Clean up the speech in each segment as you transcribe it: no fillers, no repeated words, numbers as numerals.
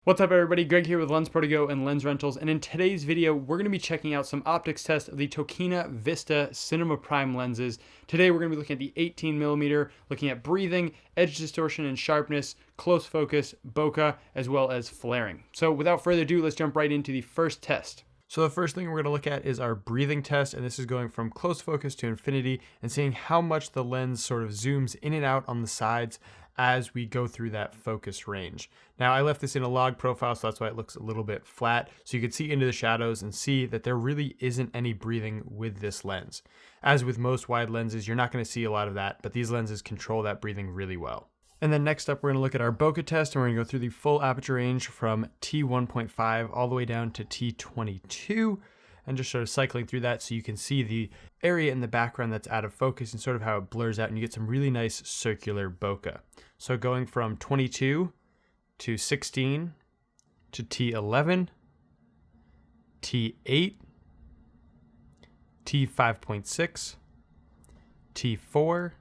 What's up everybody, Greg here with Lensprotogo and Lens Rentals, and in today's video we're going to be checking out some optics tests of the Tokina Vista Cinema Prime lenses. Today we're going to be looking at the 18mm, looking at breathing, edge distortion and sharpness, close focus, bokeh, as well as flaring. So without further ado, let's jump right into the first test. So the first thing we're going to look at is our breathing test, and this is going from close focus to infinity and seeing how much the lens sort of zooms in and out on the sides as we go through that focus range. Now I left this in a log profile, so that's why it looks a little bit flat, so you can see into the shadows and see that there really isn't any breathing with this lens. As with most wide lenses, you're not going to see a lot of that, but these lenses control that breathing really well. And then next up, we're going to look at our bokeh test, and we're going to go through the full aperture range from T1.5 all the way down to T22, and just sort of cycling through that so you can see the area in the background that's out of focus and sort of how it blurs out, and you get some really nice circular bokeh. So going from 22 to 16 to T11, T8, T5.6, T4,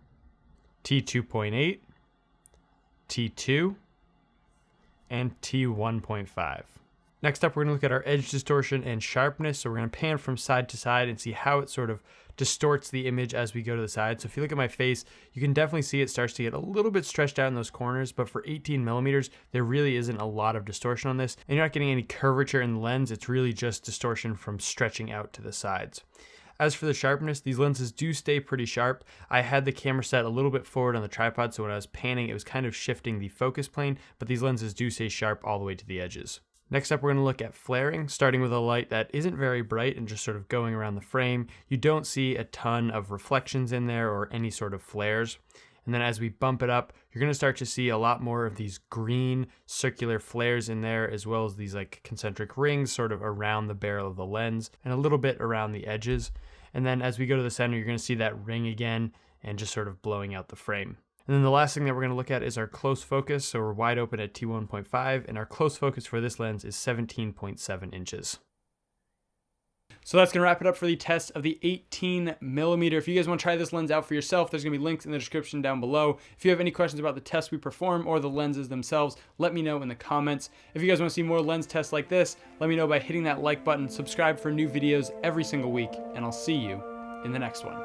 T2.8, T2, and T1.5. Next up, we're going to look at our edge distortion and sharpness. So we're going to pan from side to side and see how it sort of distorts the image as we go to the side. So if you look at my face, you can definitely see it starts to get a little bit stretched out in those corners, but for 18mm, there really isn't a lot of distortion on this, and you're not getting any curvature in the lens. It's really just distortion from stretching out to the sides. As for the sharpness, these lenses do stay pretty sharp. I had the camera set a little bit forward on the tripod, so when I was panning, it was kind of shifting the focus plane, but these lenses do stay sharp all the way to the edges. Next up, we're going to look at flaring, starting with a light that isn't very bright and just sort of going around the frame. You don't see a ton of reflections in there or any sort of flares. And then as we bump it up, you're going to start to see a lot more of these green circular flares in there, as well as these like concentric rings sort of around the barrel of the lens and a little bit around the edges. And then as we go to the center, you're going to see that ring again and just sort of blowing out the frame. And then the last thing that we're going to look at is our close focus. So we're wide open at T1.5, and our close focus for this lens is 17.7 inches. So that's going to wrap it up for the test of the 18mm. If you guys want to try this lens out for yourself, there's going to be links in the description down below. If you have any questions about the tests we perform or the lenses themselves, let me know in the comments. If you guys want to see more lens tests like this, let me know by hitting that like button, subscribe for new videos every single week, and I'll see you in the next one.